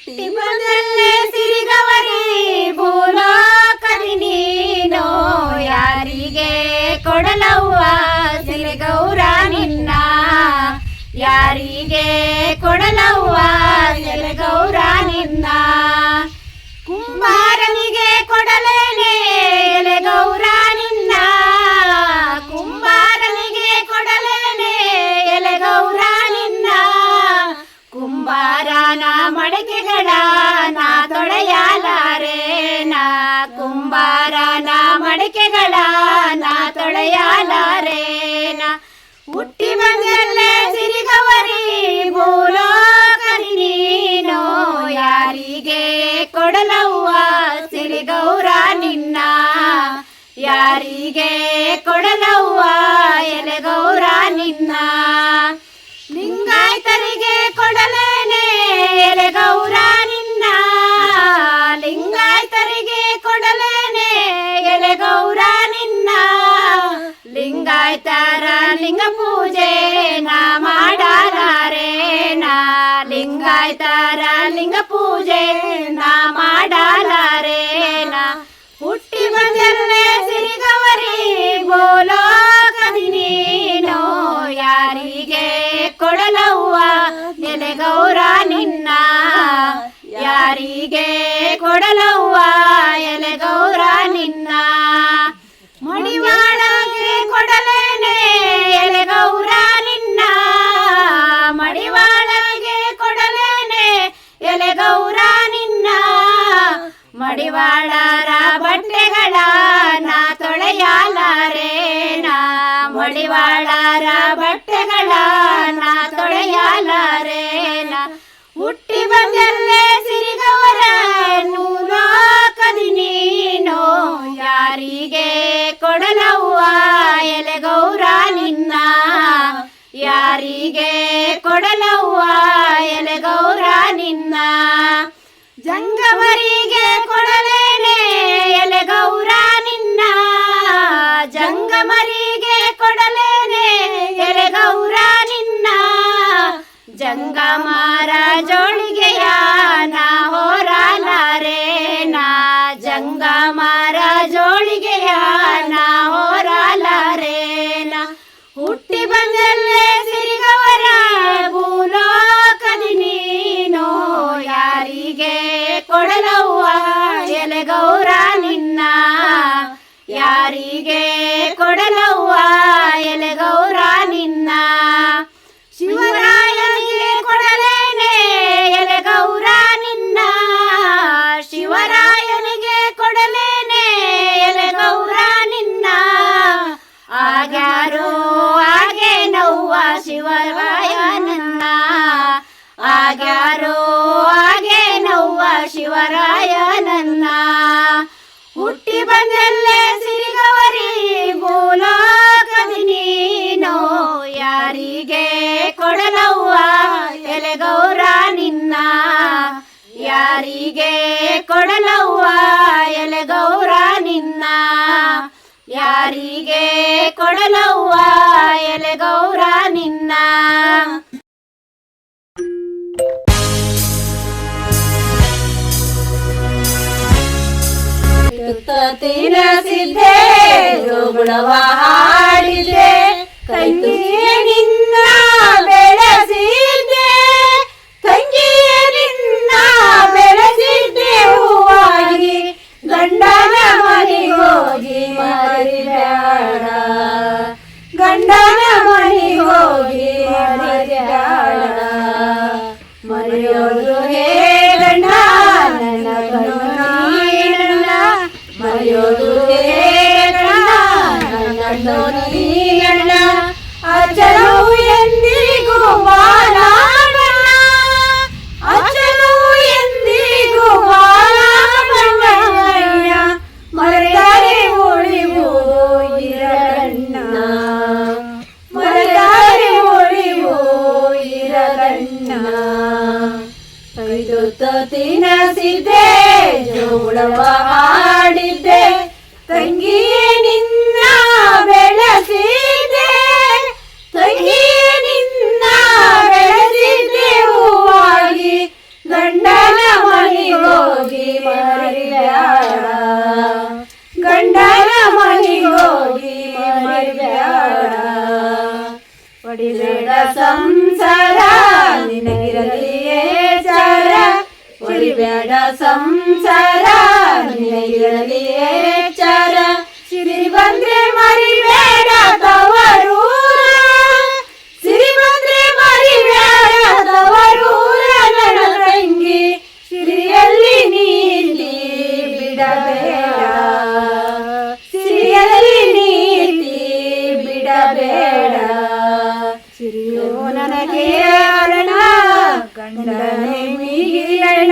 ಬಂದಲ್ಲೇ ಸಿರಿಗವರಿ ಭೂಲೋಕದಿ ನೀನೋ ಯಾರಿಗೆ ಕೊಡಲವ್ವ ಸಿರಿಗೌರ ನಿನ್ನ ಯಾರಿಗೆ ಕೊಡಲವ್ವ ಸಿರಿಗೌರ ನಿನ್ನ ಕುಂಬಾರನಿಗೆ ಕೊಡಲೇನೆ ಎಲೆಗೌರ ನಿನ್ನ ಕುಂಬಾರನಿಗೆ ಕೊಡಲೇನೆ ಎಲೆಗೌರ ನಿನ್ನ ಕುಂಬಾರನ ಮಡಕೆಗಳ ನಾ ತೊಳೆಯಲಾರೇನ ಕುಂಬಾರನ ಮಡಕೆಗಳ ನಾ ತೊಳೆಯಲಾರೇನ ಹುಟ್ಟಿ ಬಂದಲ್ಲೇ ಸಿರಿಗವರಿ ಭೂಲೋಕದಿ ನೀನೋ ಯಾರಿಗೆ ಕೊಡಲವ್ವ ಸಿರಿಗೌರ ನಿನ್ನ ಯಾರಿಗೆ ಕೊಡಲವ್ವ ಎಲೆಗೌರ ನಿನ್ನ ಲಿಂಗಾಯತರಿಗೆ ಕೊಡಲೇನೆ ಎಲೆಗೌರ ನಿನ್ನ ಲಿಂಗಾಯತರಿಗೆ ಕೊಡಲೇನೆ ಎಲೆಗೌರ ನಿನ್ನ ಲಿಂಗಾಯತರ ಲಿಂಗ ಪೂಜೆ ನಾ ಮಾಡಲಾರೇನ ಲಿಂಗಾಯತರ ಲಿಂಗ ಪೂಜೆ ನಾ ಮಾಡಲಾರೇನ ಹುಟ್ಟಿ ಬಂದಲ್ಲೇ ಸಿರಿಗವರಿ ಭೂಲೋಕದಿ ನೀನೋ ಯಾರಿಗೆ ಕೊಡಲವ್ವ ಎಲೆಗೌರ ನಿನ್ನ ಯಾರಿಗೆ ಕೊಡಲವ್ವ ಎಲೆಗೌರ ನಿನ್ನ ಮಡಿವಾಳಗೆ ಕೊಡಲೇನೆ ಎಲೆಗೌರ ನಿನ್ನ ಮಡಿವಾಳಗೆ ಕೊಡಲೇನೆ ಎಲೆಗೌರ ನಿನ್ನ ಮಡಿವಾಳರ ಬಟ್ಟೆಗಳ ನಾ ತೊಳೆಯಲಾರೇನ ಮಡಿವಾಳರ ಬಟ್ಟೆಗಳ ನಾ ತೊಳೆಯಲಾರೇನ ಹುಟ್ಟಿ ಬಂದಲ್ಲೇ ಸಿರಿಗವರ ಲೋಕದಿ ನೀನೋ ಯಾರಿಗೆ ಕೊಡಲವ್ವ ಎಲೆಗೌರ ನಿನ್ನ ಯಾರಿಗೆ ಕೊಡಲವ್ವ ಎಲೆಗೌರ ನಿನ್ನ ಜಂಗಮರಿಗೆ ಕೊಡಲೇನೆ ಎಲೆಗೌರ ನಿನ್ನ ಜಂಗಮರಿಗೆ ಕೊಡಲೇನೆ ಎಲೆಗೌರ ನಿನ್ನ ಜಂಗಮರ ಜೋಳಿಗೆಯ ನಾ ಹೋರಲಾರೇನ ಜಂಗಮರ ಜೋಳಿಗೆಯ ನಾ ಹೋರಲಾರೇನ ಹುಟ್ಟಿ ಬಂದಲ್ಲೇ ಸಿರಿಗವರ ಭೂಲೋಕದಿ ನೀನೋ ಯಾರಿಗೆ ಕೊಡಲವ್ವ ಎಲೆಗೌರ ನಿನ್ನ ಯಾರಿಗೆ ಕೊಡಲವ್ವ ಎಲೆಗೌರ ನಿನ್ನ ಶಿವರಾಯನಿಗೆ ಕೊಡಲೇನೆ ಎಲೆಗೌರ ನಿನ್ನ ಶಿವರಾಯನಿಗೆ ಕೊಡಲೇನೆ ಎಲೆಗೌರ ನಿನ್ನ ಆಗ್ಯಾರೋ ಹಾಗೆ ನವ್ವ ಶಿವರಾಯನನ್ನ ಆಗ್ಯಾರೋ ಹಾಗೆ ನವ್ವ ಶಿವರಾಯನನ್ನ ಹುಟ್ಟಿ ಬಂದಲ್ಲೇ ಸಿರಿಗವರಿ ಭೂಲೋಕದಿ ನೀನೋ ಯಾರಿಗೆ ಕೊಡಲವ್ವ ಎಲೆಗೌರ ನಿನ್ನ ಯಾರಿಗೆ ಕೊಡಲವ್ವ ಎಲೆಗೌರ ನಿನ್ನ ಯಾರಿಗೆ ಕೊಡಲವ್ವ ಎಲೆಗೌರ ನಿನ್ನ ತಿನಸಿದ್ದೆ ಜೋಗುಳವ ಹಾಡಿದೆ ತಂಗಿಯೇ ನಿನ್ನ ಬೆಳೆಸಿದ್ದೆ ತಂಗಿಯೇ ನಿನ್ನ ಬೆಳೆಸಿದ್ದೆ ಹೂವಾಗಿ ಗಂಡನ ಮನೆಗೋಗಿ ಮರಿಬೇಡ ಗಂಡನ ಮನೆಗೋಗಿ ಮರಿಬೇಡ ಮರೆಯೋದು ಹೇಳಣ್ಣ ನನ್ನ ಕಣ್ಣೀರಣ್ಣ ಮರೆಯೋದು ಹೇಳಣ್ಣ ನನ್ನ ಕಣ್ಣೀರಣ್ಣ ಅಚಲು ಎಂದಿಗೂ ಬಾಳಣ್ಣ ಅಚಲು ಎಂದಿಗೂ ಬಾಳಣ್ಣ ಮರೆದರೆ ಉಳಿವು ಇರಣ್ಣ ಮರೆದರೆ ಉಳಿವು ಇರಣ್ಣ ಕೈದು ತಿನಸಿದ್ದೆ ಜೋಳವ ಹಾಡಿದ್ದೆ ತಂಗಿಯೇ ನಿನ್ನ ಬೆಳೆಸಿದ್ದೆ ತಂಗಿಯೇ ನಿನ್ನ ಬೆಳೆಸಿದ್ದೆ ಹೂವಾಗಿ ಗಂಡನ ಮಡಿಬೇಡ ಸಂಸಾರ ನಿನಗಿರಲಿಯೇ ಚಾರ ಮಡಿಬೇಡ ಸಂಸಾರ ನಿನಗಿರಲಿಯೇ ಚಾರ ಸಿರಿ ಬಂದ್ರೆ ಮರಿಬೇಡ ತವರೂರ ಸಿರಿ ಬಂದ್ರೆ ಮರಿಬೇಡ ತವರೂರ ನನ್ನ ತಂಗಿ ಸಿರಿಯಲ್ಲಿ ನೀತಿ ಬಿಡಬೇಡ ಸಿರಿಯಲ್ಲಿ ನೀತಿ ಬಿಡಬೇಡ ಸಿರಿಯೋ ನನಗೆ ಅರಣ ಗಂಡನೇ ಮಿಗಿಲಣ್ಣ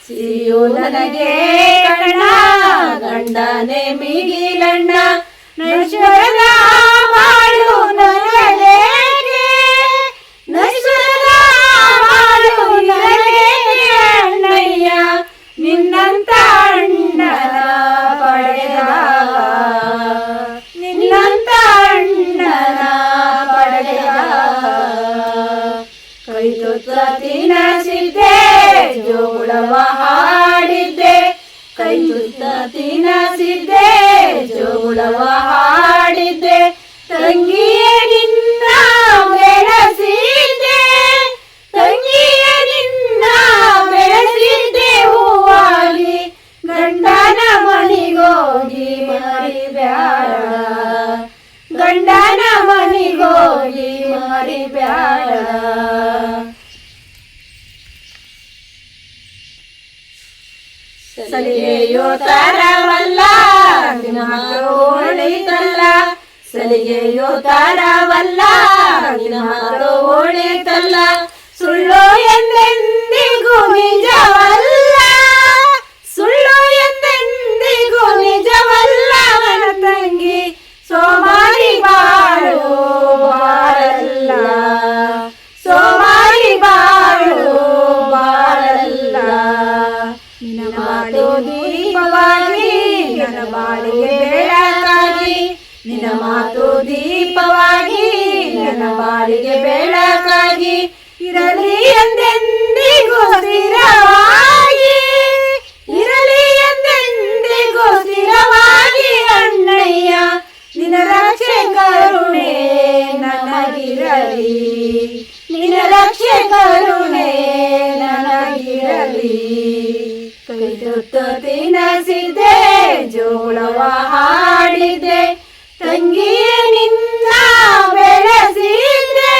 ಸಿರಿಯೋ ನನಗೆ ಕಣ್ಣ ಗಂಡನೇ ಮಿಗಿಲಣ್ಣ ನೈಶ್ವರದ ಬಾಳು ನನಗೇಕೆ ನೈಶ್ವರದ ಬಾಳು ನನಗೇಕೆ ಅಣ್ಣಯ್ಯ ನಿನ್ನಂತ ಅಣ್ಣನ ಪಡೆದಾಗ ನಿನ್ನಂತ ಅಣ್ಣನ ಪಡೆದಾಗ ಕೈ ತುತ್ತ ತಿನಸಿದ್ದೆ ಜೋಗುಳವ ಹಾಡಿದ್ದೆ ಕೈ ತುತ್ತ ತಿನಸಿದ್ದೆ ಜೋಗುಳವ ಹಾಡಿದ್ದೆ ತಂಗಿಯೇ ನಿನ್ನ ಬೆಳೆಸಿದ್ದೆ ತಂಗಿಯೇ ನಿನ್ನ ಬೆಳೆಸಿದ್ದೆ ಹೂವಾಗಿ ಗಂಡನ ಮನಿಗೋಗಿ ಮರಿಬ್ಯಾಡ ಗಂಡನ ಮನಿಗೋಗಿ ಮರಿಬ್ಯಾಡ ಸಲಿಗೆಯೋ ತರವಲ್ಲ ನಿನ್ನ ಮಕ್ಕಳು ಒಳಿತಲ್ಲ ಸಲಿಗೆಯೋ ತರವಲ್ಲ ನಿನ್ನ ಮಕ್ಕಳು ಒಳಿತಲ್ಲ ಸುಳ್ಳು ಎಂದೆಂದಿಗೂ ನಿಜವಲ್ಲ ಸುಳ್ಳು ಎಂದೆಂದಿಗೂ ನಿಜವಲ್ಲ ನನ್ನ ತಂಗಿ ಸೋಮಾರಿ ಬಾಳು ಬಾಳಲ್ಲ ಸೋಮಾರಿ ಬಾಳು ಬಾಳಲ್ಲ ನಿನ್ನ ಮಾತು ದೀಪವಾಗಿ ನನ್ನ ಬಾಳಿಗೆ ಬೆಳಕಾಗಿ ನಿನ್ನ ಮಾತು ದೀಪವಾಗಿ ನನ್ನ ಬಾಳಿಗೆ ಬೆಳಕಾಗಿ ಇರಲಿ ಎಂದೆಂದಿಗೂ ಸ್ಥಿರವಾಗಿ ಇರಲಿ ಎಂದೆಂದಿಗೂ ಸ್ಥಿರವಾಗಿ ಅಣ್ಣಯ್ಯ ನಿನ್ನ ರಕ್ಷೆ ಕರುಣೆ ನನಗಿರಲಿ ನಿನ್ನ ರಕ್ಷೆ ಕರುಣೆ ನನಗಿರಲಿ ಕೈ ತುತ್ತ ತಿನಸಿದೆ ಜೋಳವ ಹಾಡಿದೆ ತಂಗಿಯೇ ನಿನ್ನ ಬೆಳೆಸಿದ್ದೆ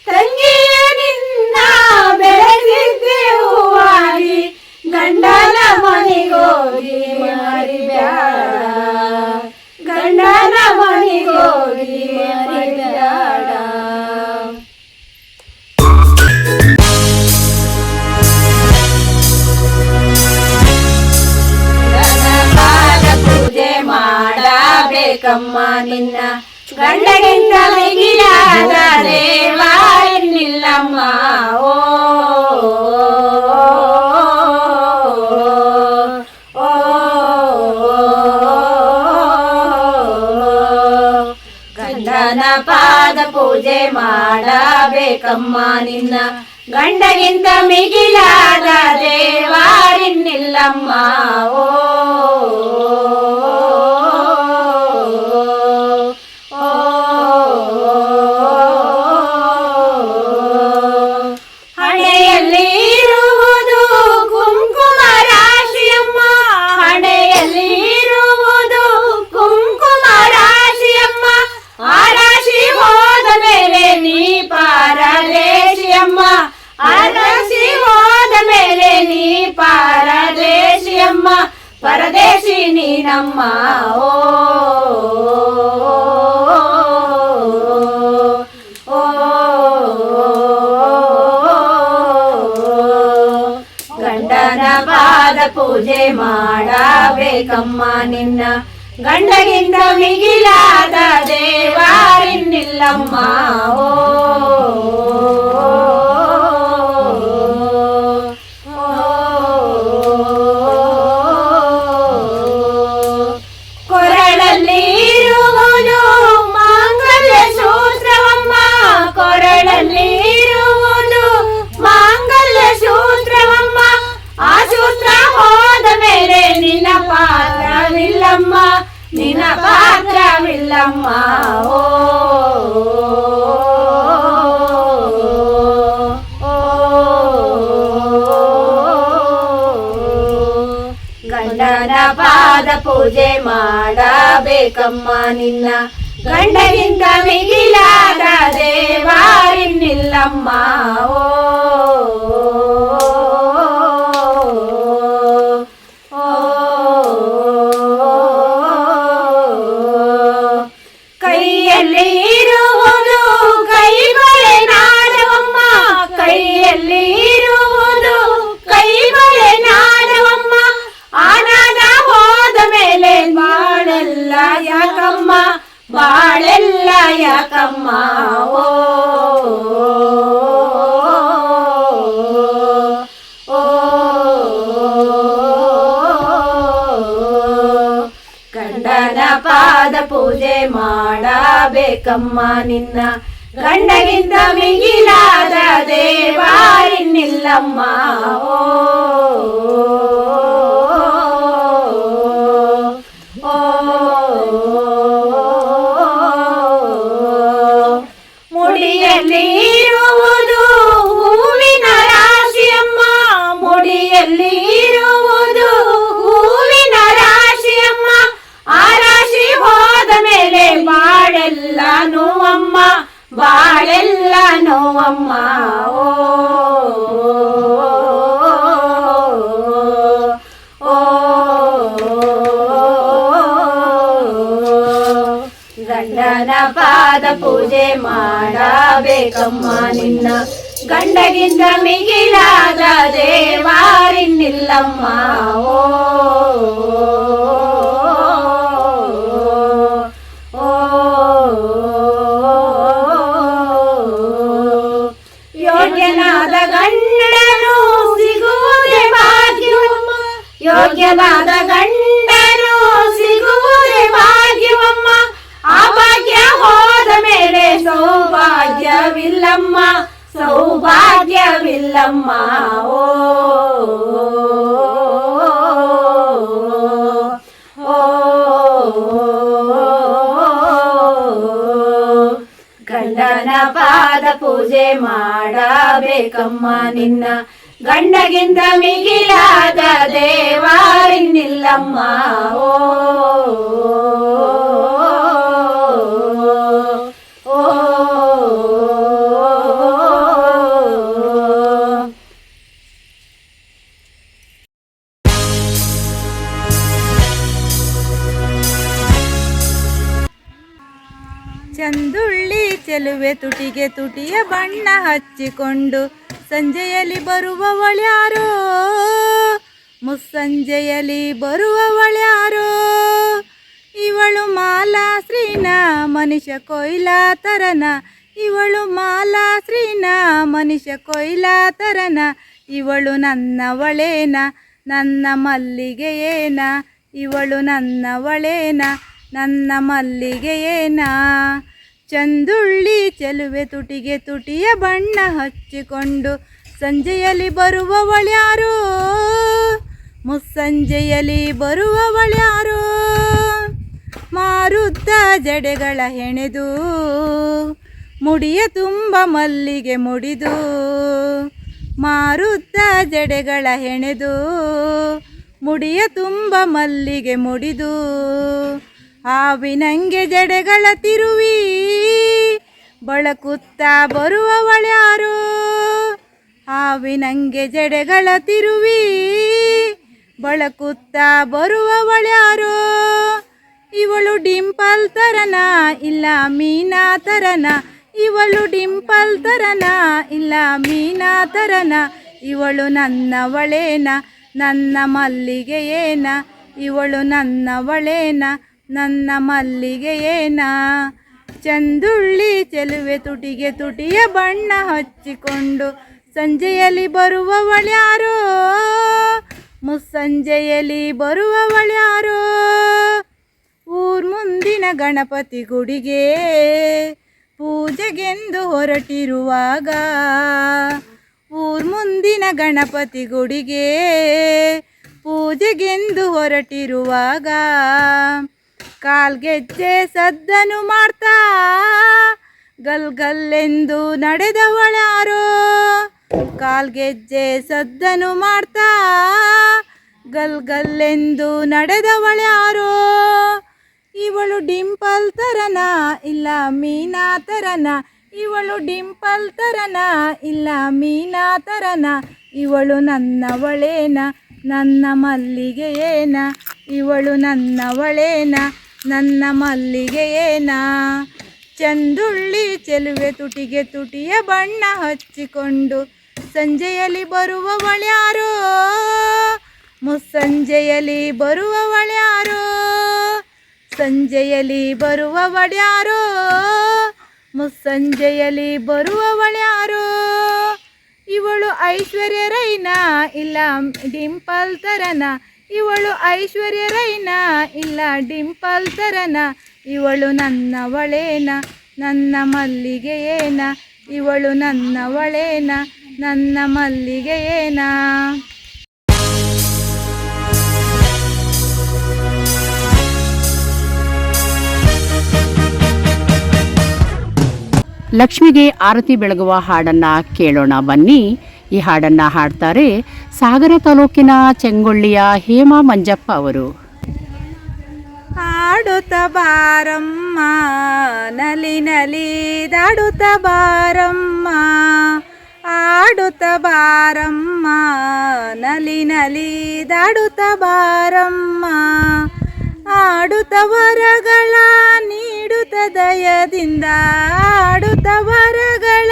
ತಂಗಿಯೇ ನಿನ್ನ ಬೆಳೆಸಿದ್ದೆ ಹೂವಾಗಿ ಗಂಡನ ಮನೆಗೋಗಿ ಮರಿಬ್ಯಾಡ ಗಂಡನ ಮನೆಗೋಗಿ ಮರಿಬ್ಯಾಡ ಮಾಡಬೇಕಮ್ಮ ನಿನ್ನ ಗಂಡಗಿಂತ ಮಿಗಿಲಾದ ದೇವ ಇನ್ನಿಲ್ಲಮ್ಮ ಓ ಗಂಡನ ಪಾದ ಪೂಜೆ ಮಾಡಬೇಕಮ್ಮ ನಿನ್ನ ಗಂಡಗಿಂತ ಮಿಗಿಲಾದ ದೇವಾರಿನ್ನಿಲ್ಲಮ್ಮ ಓ ಹಣೆಯಲ್ಲಿರುವುದು ಕುಂಕುಮ ರಾಶಿಯಮ್ಮ ಹಣೆಯಲ್ಲಿರುವುದು ಕುಂಕುಮ ರಾಶಿಯಮ್ಮ ಆ ರಾಶಿ ಹೋದ ಮೇಲೆ ನೀ ಪಾರದೇಶಿಯಮ್ಮ ಆ ರಾಶಿ ಹೋದ ಮೇಲೆ ನೀ ಪಾರದೇಶಿಯಮ್ಮ ಪರದೇಶಿ ನೀನಮ್ಮ ಓ ಗಂಡನ ಪಾದ ಪೂಜೆ ಮಾಡಬೇಕಮ್ಮ ನಿನ್ನ ಗಂಡಗಿಂತ ಮಿಗಿಲಾದ ದೇವಾರಿನ್ನಿಲ್ಲಮ್ಮ ಓ ಕೊರಳಲ್ಲಿರುವುದು ಮಾಂಗಲ್ಯ ಸೂತ್ರವಮ್ಮ ಕೊರಳಲ್ಲಿರುವುದು ಮಾಂಗಲ್ಯ ಸೂತ್ರವಮ್ಮ ಆ ಸೂತ್ರ ಹೋದ ಮೇಲೆ ನಿನ್ನ ಪಾತ್ರವಿಲ್ಲಮ್ಮ ನಿನ್ನ ಪಾತ್ರವಿಲ್ಲಮ್ಮ ಓ ಗಂಡನ ಪಾದ ಪೂಜೆ ಮಾಡಬೇಕಮ್ಮ ನಿನ್ನ ಗಂಡಗಿಂತ ಮಿಗಿಲಾದ ದೇವಾರಿನ್ನಿಲ್ಲಮ್ಮ ಓ ಕೈಯಲ್ಲಿ ಇರುವುದು ಕೈ ಬಳೆ ನಾಡವಮ್ಮ ಕೈಯಲ್ಲಿ ಇರುವುದು ಕೈ ಬಳೆ ನಾಡವಮ್ಮ ಆನಾದ ಹೋದ ಮೇಲೆ ಬಾಳೆಲ್ಲ ಯಾಕಮ್ಮ ಬಾಳೆಲ್ಲ ಯಾಕಮ್ಮ ಓ ಗಂಡನ ಪಾದ ಪೂಜೆ ಮಾಡಬೇಕಮ್ಮ ನಿನ್ನ ಗಂಡಗಿಂತ ಮಿಗಿಲಾದ ದೇವಾರಿನ್ನಿಲ್ಲಮ್ಮ ಓ ಮುಡಿಯಲ್ಲಿ ಇರುವುದು ಹೂವಿನ ರಾಶಿಯಮ್ಮ ಮುಡಿಯಲ್ಲಿ ಇರುವುದು ಹೂವಿನ ರಾಶಿಯಮ್ಮ ಆ ರಾಶಿ ಹೋದ ಮೇಲೆ ಬಾಳೆಲ್ಲ ನೋವಮ್ಮ ಬಾಳೆಲ್ಲ ನೋವಮ್ಮ ಓ ಗಂಡನ ಪಾದ ಪೂಜೆ ಮಾಡಬೇಕಮ್ಮ ನಿನ್ನ ಗಂಡಗಿಂತ ಮಿಗಿಲಾದ ದೇವಾರಿನ್ನಿಲ್ಲಮ್ಮ ಓ ಯೋಗ್ಯನಾದ ಗಂಡನು ಸಿಗುವುದೇ ಭಾಗ್ಯವಮ್ಮ ಯೋಗ್ಯನಾದ ಗಂಡನು ಸಿಗುವುದೇ ಭಾಗ್ಯವಮ್ಮ ಆ ಭಾಗ್ಯ ಹೋದ ಮೇಲೆ ಸೌಭಾಗ್ಯವಿಲ್ಲಮ್ಮ ಸೌಭಾಗ್ಯವಿಲ್ಲಮ್ಮ ಓ ಗಂಡನ ಪಾದ ಪೂಜೆ ಮಾಡಬೇಕಮ್ಮ ನಿನ್ನ ಗಂಡಗಿಂತ ಮಿಗಿಲಾದ ದೇವಾರಿನ್ನಿಲ್ಲಮ್ಮ ಓ ಚಂದುಳ್ಳಿ ಚೆಲುವೆ ತುಟಿಗೆ ತುಟಿಯ ಬಣ್ಣ ಹಚ್ಚಿಕೊಂಡು ಸಂಜೆಯಲ್ಲಿ ಬರುವವಳ್ಯಾರೋ ಮುಸ್ಸಂಜೆಯಲ್ಲಿ ಬರುವವಳ್ಯಾರೋ ಇವಳು ಮಾಲಾ ಶ್ರೀನ ಮನುಷ್ಯ ಕೊಯ್ಲಾ ತರನ ಇವಳು ಮಾಲಾ ಶ್ರೀನ ಮನುಷ್ಯ ಕೊಯ್ಲಾ ತರನ ಇವಳು ನನ್ನವಳೇನ ನನ್ನ ಮಲ್ಲಿಗೆಯೇನ ಇವಳು ನನ್ನವಳೇನ ನನ್ನ ಮಲ್ಲಿಗೆಯೇನ ಚಂದುಳ್ಳಿ ಚೆಲುವೆ ತುಟಿಗೆ ತುಟಿಯ ಬಣ್ಣ ಹಚ್ಚಿಕೊಂಡು ಸಂಜೆಯಲ್ಲಿ ಬರುವವಳ್ಯಾರೋ ಮುಸ್ಸಂಜೆಯಲ್ಲಿ ಬರುವವಳ್ಯಾರೋ ಮಾರುದ್ದ ಜಡೆಗಳ ಹೆಣೆದು ಮುಡಿಯ ತುಂಬ ಮಲ್ಲಿಗೆ ಮುಡಿದು ಮಾರುದ್ದ ಜಡೆಗಳ ಹೆಣೆದು ಮುಡಿಯ ತುಂಬ ಮಲ್ಲಿಗೆ ಮುಡಿದು ಹಾವಿನಂಗೆ ಜಡೆಗಳ ತಿರುವಿ ಬಳಕುತ್ತಾ ಬರುವವಳ್ಯಾರೋ ಹಾವಿನಂಗೆ ಜಡೆಗಳ ತಿರುವಿ ಬಳಕುತ್ತಾ ಬರುವವಳ್ಯಾರೋ ಇವಳು ಡಿಂಪಲ್ ತರನ ಇಲ್ಲ ಮೀನಾ ತರನ ಇವಳು ಡಿಂಪಲ್ ತರನ ಇಲ್ಲ ಮೀನಾ ತರನ ಇವಳು ನನ್ನವಳೇನ ನನ್ನ ಮಲ್ಲಿಗೆಯೇನ ಇವಳು ನನ್ನವಳೇನ ನನ್ನ ಮಲ್ಲಿಗೆಯೇನ ಚಂದುಳ್ಳಿ ಚೆಲುವೆ ತುಟಿಗೆ ತುಟಿಯ ಬಣ್ಣ ಹಚ್ಚಿಕೊಂಡು ಸಂಜೆಯಲ್ಲಿ ಬರುವವಳ್ಯಾರೋ ಮುಸ್ಸಂಜೆಯಲ್ಲಿ ಬರುವವಳ್ಯಾರೋ ಊರ್ ಮುಂದಿನ ಗಣಪತಿ ಗುಡಿಗೆ ಪೂಜೆಗೆಂದು ಹೊರಟಿರುವಾಗ ಊರ್ ಮುಂದಿನ ಗಣಪತಿ ಗುಡಿಗೆ ಪೂಜೆಗೆಂದು ಹೊರಟಿರುವಾಗ ಕಾಲ್ಗೆಜ್ಜೆ ಸದ್ದನು ಮಾಡ್ತಾ ಗಲ್ಗಲ್ಲೆಂದು ನಡೆದವಳ್ಯಾರೋ ಕಾಲ್ಗೆಜ್ಜೆ ಸದ್ದನು ಮಾಡ್ತಾ ಗಲ್ ಗಲ್ಲೆಂದು ನಡೆದವಳ್ಯಾರೋ, ಇವಳು ಡಿಂಪಲ್ ತರನ ಇಲ್ಲ ಮೀನಾ ತರನ, ಇವಳು ಡಿಂಪಲ್ ತರನ ಇಲ್ಲ ಮೀನಾ ತರನ, ಇವಳು ನನ್ನವಳೇನ ನನ್ನ ಮಲ್ಲಿಗೆಯೇನ, ಇವಳು ನನ್ನವಳೇನ ನನ್ನ ಮಲ್ಲಿಗೆಯೇನ. ಚಂದುಳ್ಳಿ ಚೆಲುವೆ ತುಟಿಗೆ ತುಟಿಯ ಬಣ್ಣ ಹಚ್ಚಿಕೊಂಡು ಸಂಜೆಯಲ್ಲಿ ಬರುವವಳ್ಯಾರೋ, ಮುಸ್ಸಂಜೆಯಲ್ಲಿ ಬರುವವಳ್ಯಾರೋ, ಸಂಜೆಯಲ್ಲಿ ಬರುವವಳ್ಯಾರೋ, ಮುಸ್ಸಂಜೆಯಲ್ಲಿ ಬರುವವಳ್ಯಾರೋ. ಇವಳು ಐಶ್ವರ್ಯ ರೈನ ಇಲ್ಲ ಡಿಂಪಲ್ ತರನ, ಇವಳು ಐಶ್ವರ್ಯ ರೈನ ಇಲ್ಲ ಡಿಂಪಲ್ ತರನ, ಇವಳು ನನ್ನವಳೇನ ನನ್ನ ಮಲ್ಲಿಗೆಯೇನ, ಇವಳು ನನ್ನವಳೇನ ನನ್ನ ಮಲ್ಲಿಗೆಯೇನ. ಲಕ್ಷ್ಮಿಗೆ ಆರತಿ ಬೆಳಗುವ ಹಾಡನ್ನು ಕೇಳೋಣ ಬನ್ನಿ. ಈ ಹಾಡನ್ನು ಹಾಡ್ತಾರೆ ಸಾಗರ ತಾಲೂಕಿನ ಚೆಂಗೊಳ್ಳಿಯ ಹೇಮಾ ಮಂಜಪ್ಪ ಅವರು. ಹಾಡುತ್ತ ಬಾರಮ್ಮ ನಲಿ ನಲಿ ದಾಡುತ್ತ ಬಾರಮ್ಮ, ಆಡುತ್ತ ಬಾರಮ್ಮ ನಲಿ ನಲಿ ದಾಡುತ್ತ ಬಾರಮ್ಮ, ಆಡುತ್ತ ವರಗಳ ನೀಡುತ್ತ ದಯದಿಂದ, ಆಡುತ್ತ ವರಗಳ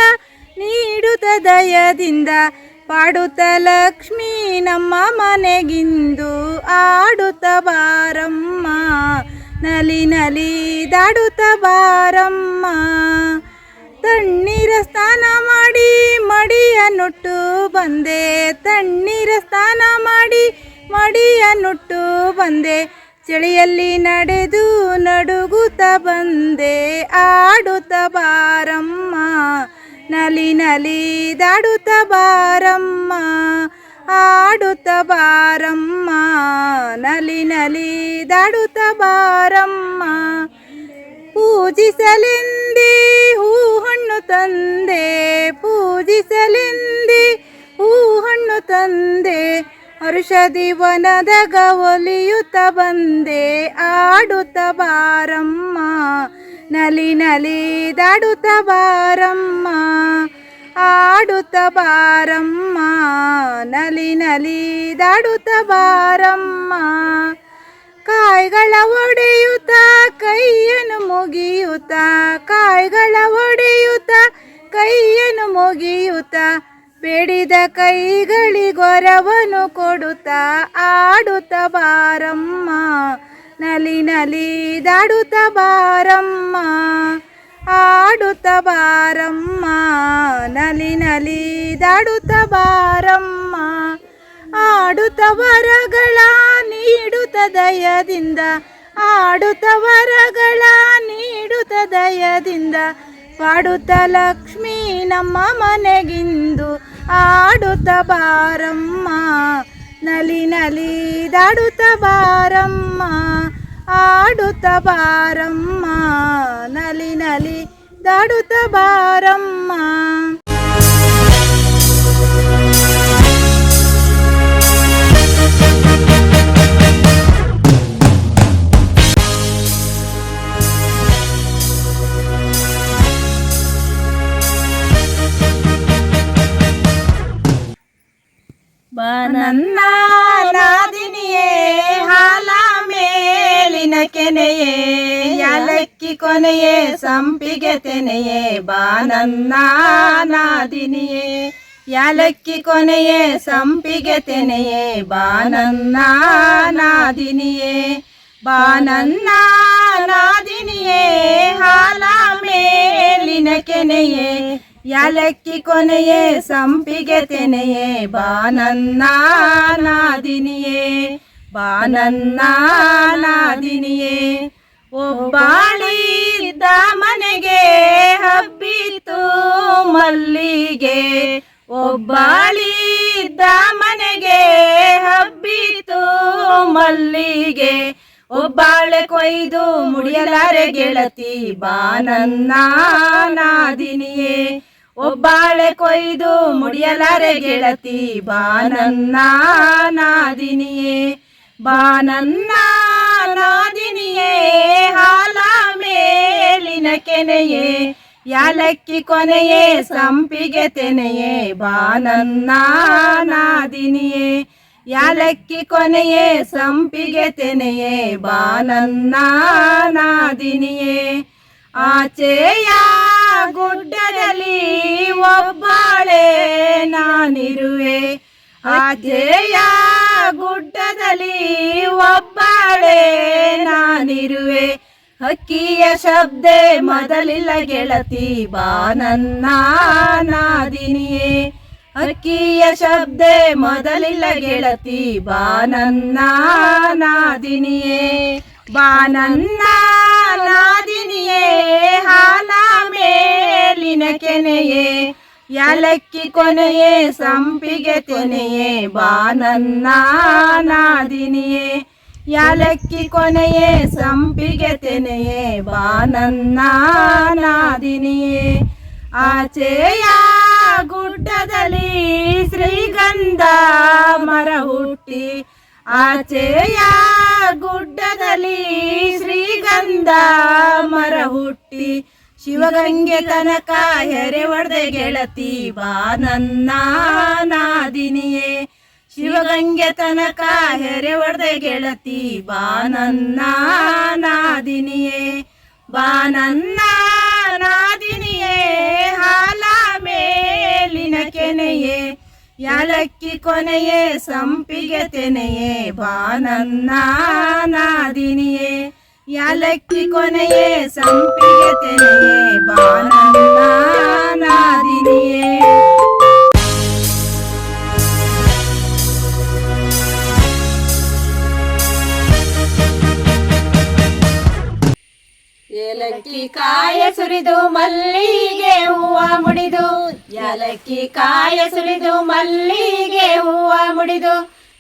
ನೀಡುತ್ತ ದಯದಿಂದ, ಪಾಡುತ್ತ ಲಕ್ಷ್ಮೀ ನಮ್ಮ ಮನೆಗಿಂದು, ಆಡುತ್ತ ಬಾರಮ್ಮ ನಲಿ ನಲಿ ದಾಡುತ್ತ ಬಾರಮ್ಮ. ತಣ್ಣೀರ ಸ್ನಾನ ಮಾಡಿ ಮಡಿಯನ್ನುಟ್ಟು ಬಂದೆ, ತಣ್ಣೀರ ಸ್ನಾನ ಮಾಡಿ ಮಡಿಯನ್ನುಟ್ಟು ಬಂದೆ, ಚಳಿಯಲ್ಲಿ ನಡೆದು ನಡುಗುತ್ತ ಬಂದೆ, ಆಡುತ್ತ ಬಾರಮ್ಮ ನಲಿ ನಲಿ ದಾಡುತ್ತ ಬಾರಮ್ಮ, ಆಡುತ್ತ ಬಾರಮ್ಮ ನಲಿ ನಲಿ ದಾಡುತ್ತ ಬಾರಮ್ಮ. ಪೂಜಿಸಲೆಂದೇ ಹೂ ಹಣ್ಣು ತಂದೆ, ಪೂಜಿಸಲೆಂದೇ ಹೂ ಹಣ್ಣು ತಂದೆ, ಹರುಷದಿ ವನದಾಗ ಒಲಿಯುತ್ತ ಬಂದೆ, ಆಡುತ್ತ ಬಾರಮ್ಮ ನಲಿ ನಲಿ ದಾಡುತ್ತ ಬಾರಮ್ಮ, ಆಡುತ್ತ ಬಾರಮ್ಮ ನಲಿ ನಲಿ ದಾಡುತ್ತ ಬಾರಮ್ಮ. ಕಾಯಿಗಳ ಒಡೆಯುತ್ತ ಕೈಯನ್ನು ಮುಗಿಯುತ್ತ, ಕಾಯಿಗಳ ಒಡೆಯುತ್ತ ಕೈಯನ್ನು ಮುಗಿಯುತ್ತ, ಬೇಡಿದ ಕೈಗಳಿಗೊರವನು ಕೊಡುತ್ತ, ಆಡುತ್ತ ಬಾರಮ್ಮ ನಲಿ ನಲಿ ದಾಡುತ್ತ ಬಾರಮ್ಮ, ಆಡುತ್ತ ಬಾರಮ್ಮ ನಲಿ ನಲಿ ದಾಡುತ್ತ ಬಾರಮ್ಮ. ಆಡುತ್ತ ವರಗಳ ನೀಡುತ್ತ ದಯದಿಂದ, ಆಡುತ್ತ ವರಗಳ ನೀಡುತ್ತ ದಯದಿಂದ, ಪಾಡುತ್ತ ಲಕ್ಷ್ಮೀ ನಮ್ಮ ಮನೆಗಿಂದು, ಆಡುತ್ತ ಬಾರಮ್ಮ ನಲಿ ನಲಿ ದಾಡುತ್ತ ಬಾರಮ್ಮ, ಆಡುತ್ತ ಬಾರಮ್ಮ ನಲಿ ನಲಿ ದಾಡುತ್ತ ಬಾರಮ್ಮ. ನನ್ನ ನಾದಿನಿಯೇ ಹಾಲ ಮೇಲಿನ ಕೆನೆಯೇ, ಯಾಲಕ್ಕಿ ಕೊನೆಯೇ ಸಂಪಿಗೆ ತೆನೆಯೇ, ಬಾನನ್ನ ನಾದಿನಿಯೇ, ಯಾಲಕ್ಕಿ ಕೊನೆಯೇ ಸಂಪಿಗೆ ತೆನೆಯೇ, ಬಾನನ್ನ ನಾದಿನಿಯೇ, ಬಾನನ್ನ ನಾದಿನಿಯೇ ಹಾಲ ಮೇಲಿನ ಕೆನೆಯೇ, ಯಾಲಕ್ಕಿ ಕೊನೆಯೇ ಸಂಪಿಗೆ ತೆನೆಯೇ, ಬಾನನ್ನ ನಾದಿನಿಯೇ, ಬಾನನ್ನ ನಾದಿನಿಯೇ. ಒಬ್ಬಾಳಿದ್ದ ಮನೆಗೆ ಹಬ್ಬಿತು ಮಲ್ಲಿಗೆ, ಒಬ್ಬಾಳಿದ್ದ ಮನೆಗೆ ಹಬ್ಬಿತು ಮಲ್ಲಿಗೆ, ಒಬ್ಬಾಳೆ ಕೊಯ್ದು ಮುಡಿಯಲಾರೆ ಗೆಳತಿ, ಬಾನನ್ನ ನಾದಿನಿಯೇ, ಒಬ್ಬಾಳೆ ಕೊಯ್ದು ಮುಡಿಯಲಾರೆ ಗೆಳತಿ ಬಾನನ್ನ ನಾದಿನಿಯೇ ಬಾನನ್ನ ನಾದಿನಿಯೇ ಹಾಲ ಮೇಲಿನ ಕೆನೆಯೇ ಯಾಲಕ್ಕಿ ಕೊನೆಯೇ ಸಂಪಿಗೆ ತೆನೆಯೇ ಬಾನನ್ನ ನಾದಿನಿಯೇ ಯಾಲಕ್ಕಿ ಕೊನೆಯೇ ಸಂಪಿಗೆ ತೆನೆಯೇ ಬಾನನ್ನ ನಾದಿನಿಯೇ ಆಚೆಯ ಗುಡ್ಡದಲ್ಲಿ ಒಬ್ಬಾಳೆ ನಾನಿರುವೆ ಆಚೆಯ ಗುಡ್ಡದಲ್ಲಿ ಒಬ್ಬಾಳೆ ನಾನಿರುವೆ ಹಕ್ಕಿಯ ಶಬ್ದ ಮೊದಲಿಲ್ಲ ಗೆಳತಿ ಬಾನನ್ನ ನಾದಿನಿಯೇ ಹಕ್ಕಿಯ ಶಬ್ದ ಮೊದಲಿಲ್ಲ ಗೆಳತಿ ಬಾನನ್ನ ನಾದಿನಿಯೇ ಬಾನನ್ನ ನಾದಿನಿಯೇ ಹಾಲ ಮೇಲಿನ ಕೆನೆಯೇ ಯಾಲಕ್ಕಿ ಕೊನೆಯೇ ಸಂಪಿಗೆ ತೆನೆಯೇ ಬಾನನ್ನ ನಾದಿನಿಯೇ ಯಾಲಕ್ಕಿ ಕೊನೆಯೇ ಸಂಪಿಗೆ ತೆನೆಯೇ ಬಾನನ್ನ ನಾದಿನಿಯೇ ಆಚೆಯ ಗುಡ್ಡದಲ್ಲಿ ಶ್ರೀಗಂಧ ಮರ ಹುಟ್ಟಿ ಆಚೆಯ ಗುಡ್ಡದಲ್ಲಿ ಶ್ರೀಗಂಧ ಮರ ಹುಟ್ಟಿ ಶಿವಗಂಗೆ ತನಕ ಹೆರೆ ಹೊಡೆದೆ ಗೆಳತಿ ಬಾನನ್ನ ನಾದಿನಿಯೇ ಶಿವಗಂಗೆ ತನಕ ಹೆರೆ ಹೊಡೆದೆ ಗೆಳತಿ ಬಾನನ್ನ ನಾದಿನಿಯೇ ಬಾನನ್ನ ನಾದಿನಿಯೇ ಹಾಲ ಮೇಲಿನ ಕೆನೆಯೇ ಯಾಲಕ್ಕಿ ಕೊನೆಯೇ ಸಂಪಿಗೆ ತೆನೆಯೇ ಬಾನನ್ನ ನಾದಿನಿಯೇ ಯಾಲಕ್ಕಿ ಕೊನೆಯೇ ಸಂಪಿಗೆ ತೆನೆಯೇ ಬಾನನ್ನ ನಾದಿನಿಯೇ ಏಲಕ್ಕಿ ಕಾಯ ಸುರಿದು ಮಲ್ಲಿಗೆ ಹೂವ ಮುಡಿದು ಏಲಕ್ಕಿ ಕಾಯ ಸುರಿದು ಮಲ್ಲಿಗೆ ಹೂವ ಮುಡಿದು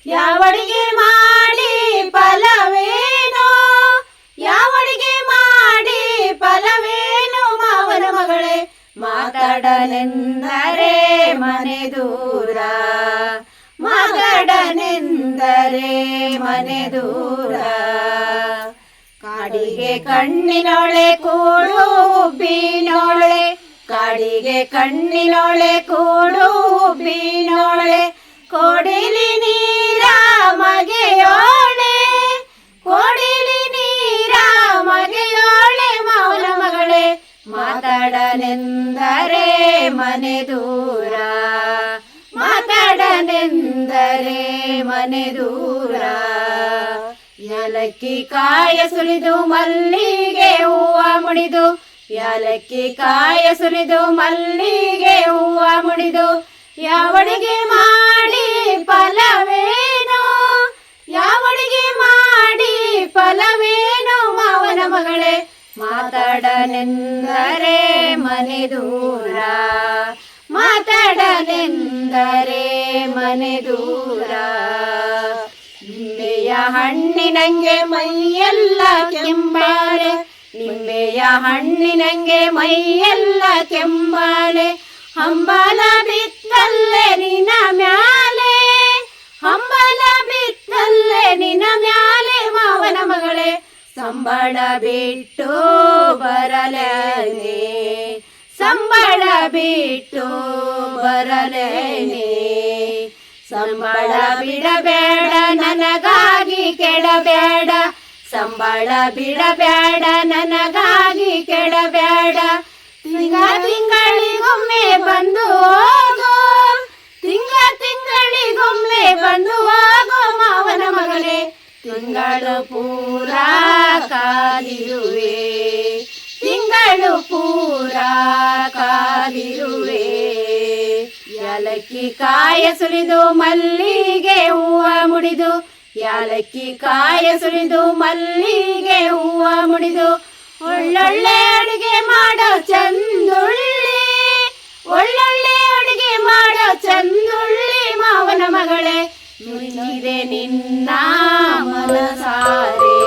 ಯಾವಡಿಗೆ ಮಾಡಿ ಫಲವೇನೋ ಯಾವಡಿಗೆ ಮಾಡಿ ಫಲವೇನು ಮಾವನ ಮಗಳೇ ಮಾತಾಡನೆಂದರೆ ಮನೆ ದೂರ ಮಾತಾಡನೆಂದರೆ ಮನೆ ದೂರ ಕಾಡಿಗೆ ಕಣ್ಣಿನೊಳೆ ಕೂಡು ಹುಬ್ಬಿನೊಳೆ ಕಾಡಿಗೆ ಕಣ್ಣಿನೊಳೆ ಕೂಡು ಹುಬ್ಬಿನೊಳೆ ಕೊಡಿಲಿ ನೀರ ಮಗೆಯೋಳೆ ಕೊಡಿಲಿ ನೀರ ಮಗೆಯೋಳೆ ಮಾವನ ಮಗಳೇ ಮಾತಾಡನೆಂದರೆ ಮನೆ ದೂರ ಮಾತಾಡನೆಂದರೆ ಮನೆ ದೂರ ಯಾಲಕ್ಕಿ ಕಾಯ ಸುರಿದು ಮಲ್ಲಿಗೆ ಹೂವ ಮುಡಿದು ಯಾಲಕ್ಕಿ ಕಾಯ ಸುರಿದು ಮಲ್ಲಿಗೆ ಹೂವ ಮುಡಿದು ಯಾವಡಿಗೆ ಮಾಡಿ ಫಲವೇನೋ ಯಾವಡಿಗೆ ಮಾಡಿ ಫಲವೇನೋ ಮಾವನ ಮಗಳೇ ಮಾತಾಡನೆಂದರೆ ಮನೆ ದೂರ ಮಾತಾಡನೆಂದರೆ ಮನೆ ದೂರ ನಿಂಬೆಯ ಹಣ್ಣಿನಂಗೆ ಮೈಯೆಲ್ಲ ಕೆಂಬಾಲೆ ನಿಂಬೆಯ ಹಣ್ಣಿನಂಗೆ ಮೈಯೆಲ್ಲ ಕೆಂಬಾಲೆ ಹಂಬಲ ಬಿತ್ತಲ್ಲೇ ನಿನ ಮ್ಯಾಲೆ ಹಂಬಲ ಬಿತ್ತಲ್ಲೇ ನಿನ ಮ್ಯಾಲೆ ಮಾವನ ಮಗಳೇ ಸಂಬಳ ಬಿಟ್ಟು ಬರಲೇನೆ ಸಂಬಳ ಬಿಟ್ಟು ಬರಲೇನೆ ಸಂಬಳ ಬಿಡಬೇಡ ನನಗಾಗಿ ಕೆಡಬೇಡ ಸಂಬಳ ಬಿಡಬೇಡ ನನಗಾಗಿ ಕೆಡಬೇಡ ತಿಂಗಳಿಗೊಮ್ಮೆ ಬಂದು ಹೋಗೋ ತಿಂಗಳಿಗೊಮ್ಮೆ ಬಂದು ಹೋಗೋ ಮಾವನ ಮಗಳೇ ತಿಂಗಳು ಪೂರ ಕಾದಿರುವೆ ತಿಂಗಳು ಪೂರ ಕಾದಿರುವೆ ಯಾಲಕ್ಕಿ ಕಾಯ ಸುರಿದು ಮಲ್ಲಿಗೆ ಹೂವ ಮುಡಿದು ಯಾಲಕ್ಕಿ ಕಾಯ ಸುರಿದು ಮಲ್ಲಿಗೆ ಹೂವ ಮುಡಿದು ಒಳ್ಳೊಳ್ಳೆ ಅಡುಗೆ ಮಾಡೋ ಚಂದುಳ್ಳಿ ಒಳ್ಳೊಳ್ಳೆ ಅಡುಗೆ ಮಾಡೋ ಚಂದುಳ್ಳಿ ಮಾವನ ಮಗಳೇ ಮೆಚ್ಚಿದೆ ನಿನ್ನ ಮನಸಾರೆ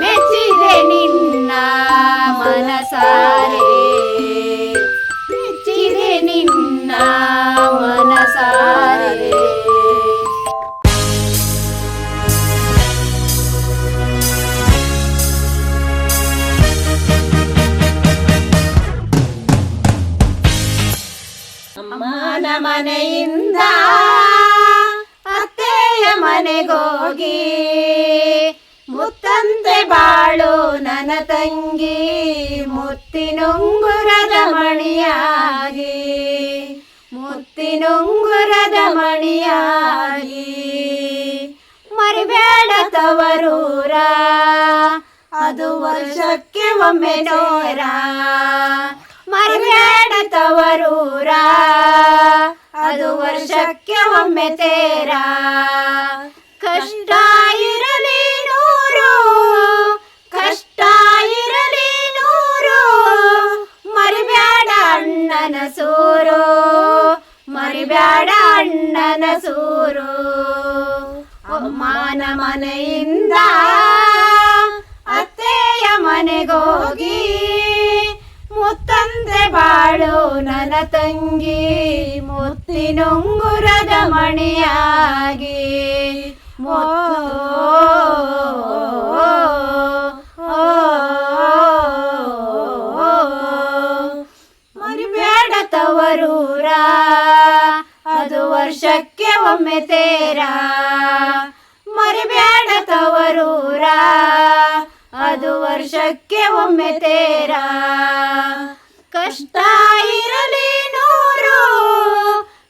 ಮೆಚ್ಚಿದೆ ನಿನ್ನ ಮನಸಾರೆ ಮೆಚ್ಚಿದೆ ಮನೆಯಿಂದ ಅತ್ತೆಯ ಮನೆಗೋಗಿ ಮುತ್ತಂತೆ ಬಾಳು ನನ್ನ ತಂಗಿ ಮುತ್ತಿನುಂಗುರದ ಮಣಿಯಾಗಿ ಮುತ್ತಿನುಂಗುರದ ಮಣಿಯಾಗಿ ಮರಿಬೇಡ ತವರೂರ ಅದು ವರ್ಷಕ್ಕೆ ಒಮ್ಮೆ ನೋರ ಮರಿಬೇಡ ತವರೂರ ಅದು ವರ್ಷಕ್ಕೆ ಒಮ್ಮೆ ತೇರ ಕಷ್ಟ ಇರಲಿ ನೂರು ಕಷ್ಟ ಇರಲಿ ನೂರು ಮರಿಬೇಡ ಅಣ್ಣನ ಸೂರು ಮರಿಬೇಡ ಅಣ್ಣನ ಸೂರು ಅಮ್ಮನ ಮನೆಯಿಂದ ಅತ್ತೆಯ ಮನೆಗೋಗಿ ಮುತ್ತಂತೆ ಬಾಳು ನನ್ನ ತಂಗಿ ಮುತ್ತಿನುಂಗುರದ ಮಣಿಯಾಗಿ ಮರಿಬೇಡ ತವರೂರ ಅದು ವರ್ಷಕ್ಕೆ ಒಮ್ಮೆ ತೇರ ಮರಿಬೇಡ ತವರೂರ ಅದು ವರ್ಷಕ್ಕೆ ಒಮ್ಮೆ ತೇರ ಕಷ್ಟ ಇರಲಿ ನೂರು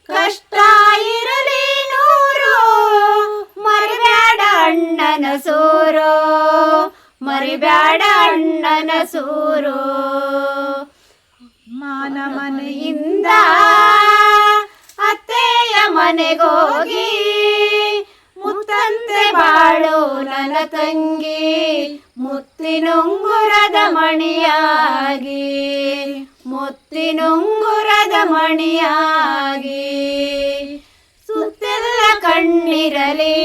ಕಷ್ಟ ಇರಲಿ ನೂರು ಮರಿಬೇಡ ಅಣ್ಣನ ಸೂರು ಮರಿಬೇಡ ಅಣ್ಣನ ಸೂರು ಮಾನ ಮನೆಯಿಂದ ಅತ್ತೆಯ ಮನೆಗೋಗಿ ಮುತ್ತಂತೆ ಬಾಳು ನನ್ನ ತಂಗಿ ಮುತ್ತಿನುಂಗುರದ ಮಣಿಯಾಗಿ ಮುತ್ತಿನುಂಗುರದ ಮಣಿಯಾಗಿ ಸುತ್ತೆಲ್ಲ ಕಣ್ಣಿರಲಿ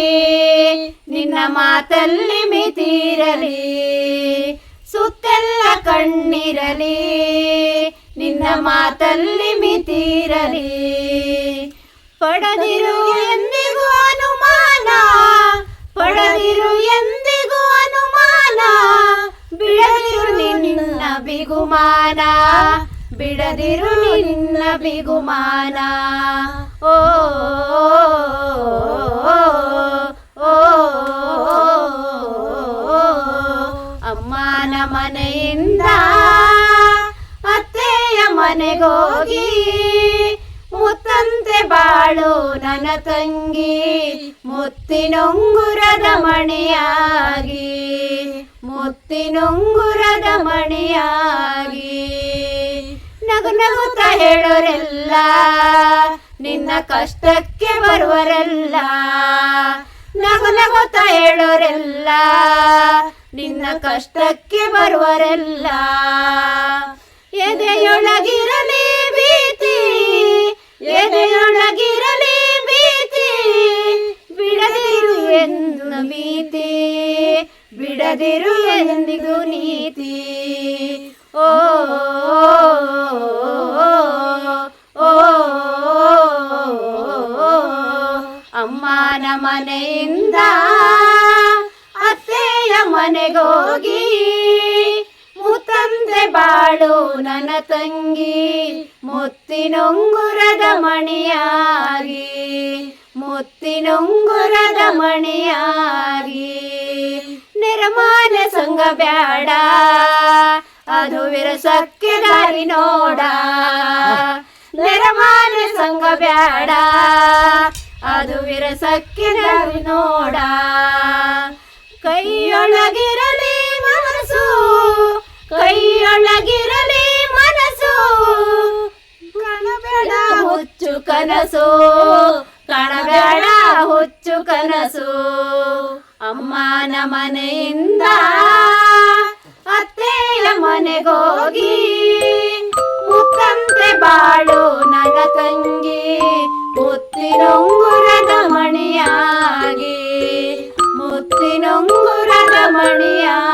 ನಿನ್ನ ಮಾತಲ್ಲಿ ಮಿತಿರಲಿ ಸುತ್ತೆಲ್ಲ ಕಣ್ಣಿರಲಿ ನಿನ್ನ ಮಾತಲ್ಲಿ ಮಿತಿರಲಿ ಪಡೆದಿರು ಎಂದಿಗೂ ಅನುಮಾನ ಪಡೆದಿರು ಎಂದಿಗೂ ಅನುಮಾನ ಬಿಡದಿರು ನಿನ್ನ ಬಿಗುಮಾನ ಬಿಡದಿರು ನಿನ್ನ ಬಿಗುಮಾನ ಓ ಅಮ್ಮನ ಮನೆಯಿಂದ ಅತ್ತೆಯ ಮನೆಗೋಗಿ ಮುತ್ತಂತೆ ಬಾಳು ನನ್ನ ತಂಗಿ ಮುತ್ತಿನುಂಗುರದ ಮಣಿಯಾಗಿ ಮುತ್ತಿನುಂಗುರದ ಮಣಿಯಾಗಿ ನಗು ನಗುತ್ತ ಹೇಳೋರೆಲ್ಲ ನಿನ್ನ ಕಷ್ಟಕ್ಕೆ ಬರುವರೆಲ್ಲ ನಗು ನಗುತ್ತ ಹೇಳೋರೆಲ್ಲ ನಿನ್ನ ಕಷ್ಟಕ್ಕೆ ಬರುವರೆಲ್ಲ ಎದೆಯೊಳಗಿರಲಿ ಭೀತಿ ಎದೆಯೊಳಗಿರಲಿ ಭೀತಿ ಬಿಡದಿರು ಎಂದು ಭೀತಿ ಬಿಡದಿರು ಎಂದಿಗೂ ನೀತಿ ಓ ಅಮ್ಮನ ಮನೆಯಿಂದ ಅತ್ತೆಯ ಮನೆಗೋಗಿ ಮುತ್ತಂತೆ ಬಾಳು ನನ್ನ ತಂಗಿ ಮುತ್ತಿನುಂಗುರದ ಮಣಿಯಾಗಿ ಮುತ್ತಿನುಂಗುರದ ಮಣಿಯಾಗಿ ನಿರ್ಮಾಣ ಸಂಗ ಬ್ಯಾಡ ಅದು ವಿರಸಕ್ಕೆ ದಾರಿ ನೋಡ ನಿರ್ಮಾಣ ಸಂಗ ಬ್ಯಾಡ ಅದು ವಿರಸಕ್ಕೆ ದಾರಿ ನೋಡ ಕೈಯೊಳಗಿರಲಿ ಮನಸ್ಸು ಕೈಯೊಳಗಿರಲಿ ಮನಸ್ಸು ಕಾಣಬೇಡ ಹುಚ್ಚು ಕನಸು ಕಾಣಬೇಡ ಹುಚ್ಚು ಕನಸು ಅಮ್ಮನ ಮನೆಯಿಂದ ಅತ್ತೆಯ ಮನೆಗೋಗಿ ಮುತ್ತಂತೆ ಬಾಳು ನನ್ನ ತಂಗಿ ಮುತ್ತಿನುಂಗುರದ ಮಣಿಯಾಗಿ ಮುತ್ತಿನುಂಗುರದ ಮಣಿಯಾಗಿ